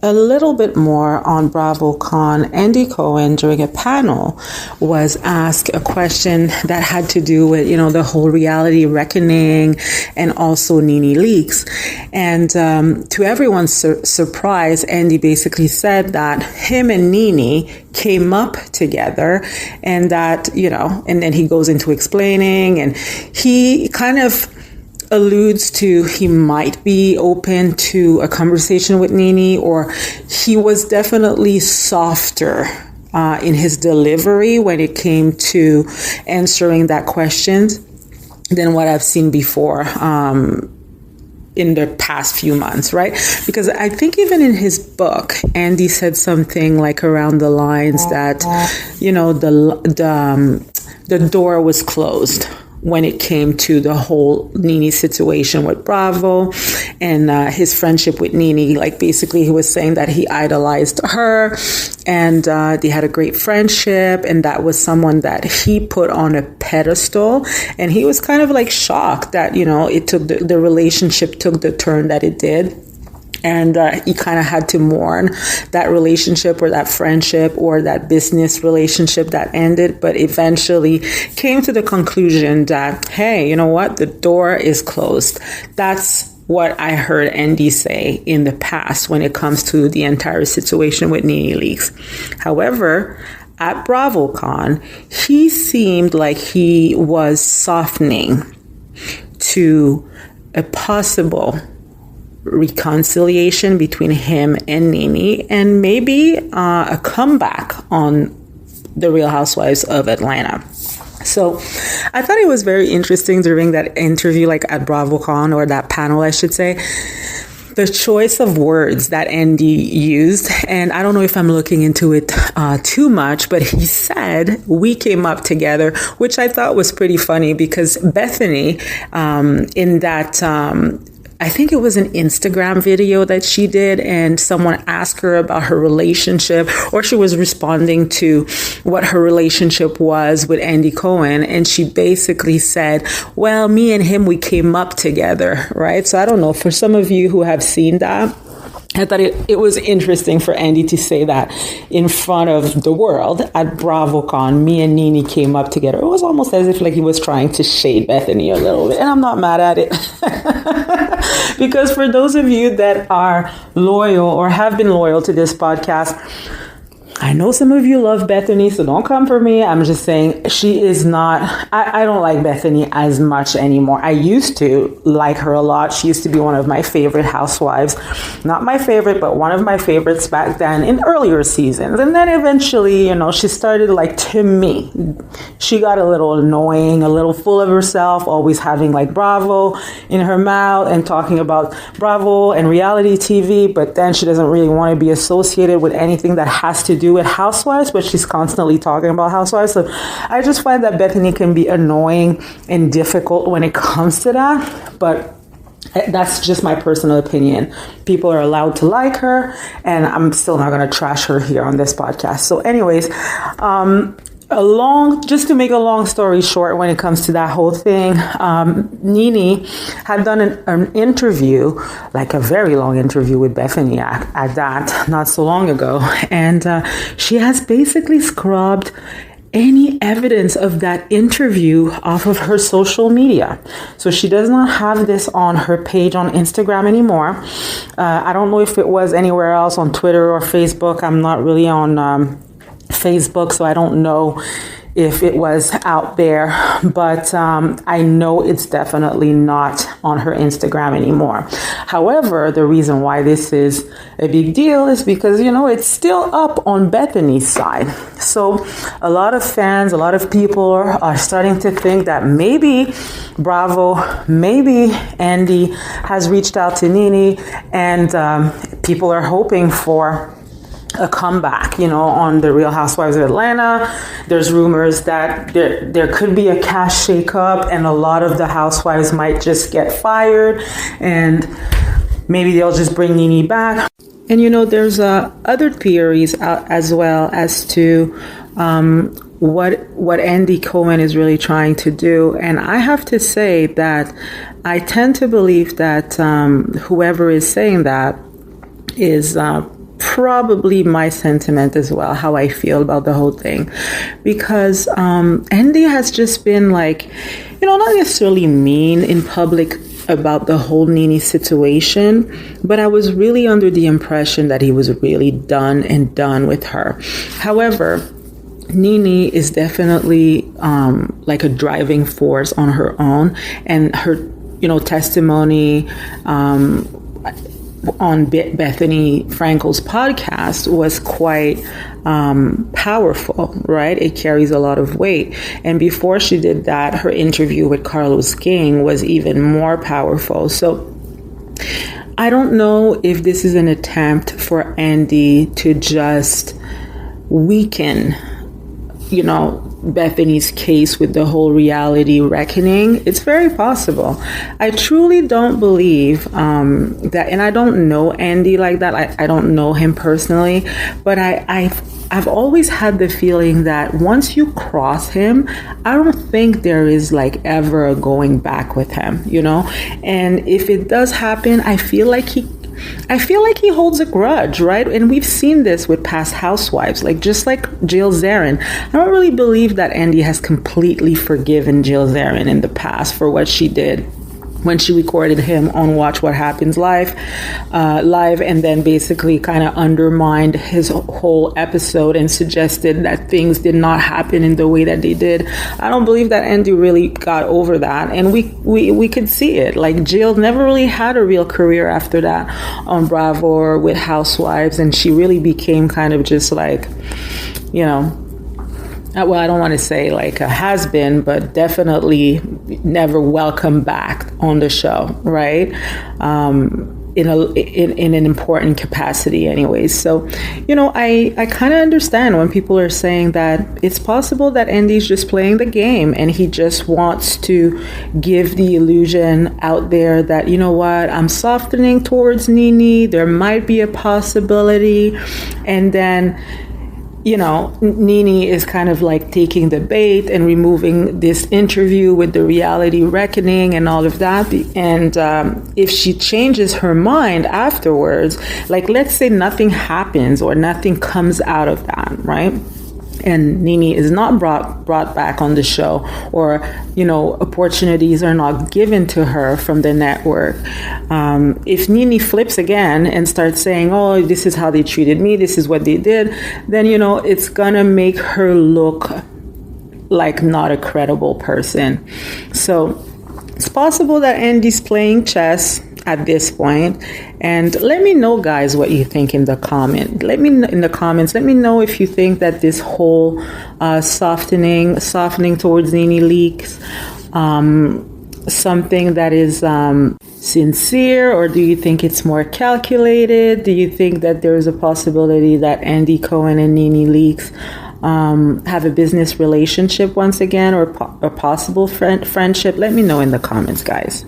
a little bit more on BravoCon, Andy Cohen, during a panel, was asked a question that had to do with, the whole reality reckoning and also Nene Leakes. And to everyone's surprise, Andy basically said that him and Nene came up together, and that, and then he goes into explaining, and he kind of alludes to he might be open to a conversation with Nene, or he was definitely softer in his delivery when it came to answering that question than what I've seen before in the past few months, right? Because I think even in his book, Andy said something like around the lines that, the door was closed when it came to the whole Nene situation with Bravo and his friendship with Nene. Like, basically, he was saying that he idolized her, and they had a great friendship, and that was someone that he put on a pedestal. And he was kind of like shocked that, it took the relationship took the turn that it did. And he kind of had to mourn that relationship or that friendship or that business relationship that ended, but eventually came to the conclusion that, hey, you know what? The door is closed. That's what I heard Andy say in the past when it comes to the entire situation with Nene Leakes. However, at BravoCon, he seemed like he was softening to a possible reconciliation between him and Nene, and maybe a comeback on the Real Housewives of Atlanta. So I thought it was very interesting during that interview, like at BravoCon, or that panel, I should say, the choice of words that Andy used. And I don't know if I'm looking into it too much, but he said, we came up together, which I thought was pretty funny, because Bethenny, in that, I think it was an Instagram video that she did, and someone asked her about her relationship, or she was responding to what her relationship was with Andy Cohen. And she basically said, well, me and him, we came up together, right? So I don't know, for some of you who have seen that, I thought it was interesting for Andy to say that in front of the world at BravoCon. Me and Nene came up together. It was almost as if like he was trying to shade Bethenny a little bit. And I'm not mad at it. Because for those of you that are loyal or have been loyal to this podcast, I know some of you love Bethenny, so don't come for me. I'm just saying she is not, I don't like Bethenny as much anymore. I used to like her a lot. She used to be one of my favorite housewives. Not my favorite, but one of my favorites back then in earlier seasons. And then eventually, she started, like, to me, she got a little annoying, a little full of herself, always having like Bravo in her mouth and talking about Bravo and reality TV. But then she doesn't really want to be associated with anything that has to do with housewives, but she's constantly talking about housewives. So I just find that Bethenny can be annoying and difficult when it comes to that. But that's just my personal opinion. People are allowed to like her, and I'm still not going to trash her here on this podcast. So anyways, just to make a long story short, when it comes to that whole thing, Nene had done an interview, like a very long interview with Bethenny at that, not so long ago. And she has basically scrubbed any evidence of that interview off of her social media. So she does not have this on her page on Instagram anymore. I don't know if it was anywhere else on Twitter or Facebook. I'm not really on Facebook, so I don't know if it was out there, but I know it's definitely not on her Instagram anymore. However, the reason why this is a big deal is because, it's still up on Bethenny's side. So a lot of fans, a lot of people are starting to think that maybe Bravo, maybe Andy has reached out to Nene, and people are hoping for a comeback, on the Real Housewives of Atlanta. There's rumors that there could be a cash shakeup, and a lot of the housewives might just get fired, and maybe they'll just bring Nene back. And there's other theories as well as to what Andy Cohen is really trying to do. And I have to say that I tend to believe that whoever is saying that is probably my sentiment as well, how I feel about the whole thing. Because Andy has just been like, not necessarily mean in public about the whole Nene situation, but I was really under the impression that he was really done with her. However, Nene is definitely like a driving force on her own, and her testimony on Bethenny Frankel's podcast was quite powerful, right? It carries a lot of weight. And before she did that, her interview with Carlos King was even more powerful. So I don't know if this is an attempt for Andy to just weaken, Bethenny's case with the whole reality reckoning. It's very possible. I truly don't believe that, and I don't know Andy like that. I don't know him personally, but I've always had the feeling that once you cross him, I don't think there is like ever a going back with him, And if it does happen, I feel like he holds a grudge, right? And we've seen this with past housewives, just like Jill Zarin. I don't really believe that Andy has completely forgiven Jill Zarin in the past for what she did when she recorded him on Watch What Happens live, and then basically kind of undermined his whole episode and suggested that things did not happen in the way that they did. I don't believe that Andy really got over that, and we could see it. Like, Jill never really had a real career after that on Bravo or with Housewives, and she really became kind of just like, well, I don't want to say like a has-been, but definitely never welcome back on the show, right? In an important capacity anyways. So, I kind of understand when people are saying that it's possible that Andy's just playing the game and he just wants to give the illusion out there that, I'm softening towards Nene, there might be a possibility, and then Nene is kind of like taking the bait and removing this interview with the reality reckoning and all of that. And if she changes her mind afterwards, like let's say nothing happens or nothing comes out of that, right? And Nene is not brought back on the show, or opportunities are not given to her from the network. If Nene flips again and starts saying, "Oh, this is how they treated me, this is what they did," then it's gonna make her look like not a credible person. So it's possible that Andy's playing chess at this point. And let me know, guys, what you think in the comments. Let me know if you think that this whole softening towards Nene Leakes, something that is sincere, or do you think it's more calculated? Do you think that there is a possibility that Andy Cohen and Nene Leakes have a business relationship once again, or a possible friendship? Let me know in the comments, guys.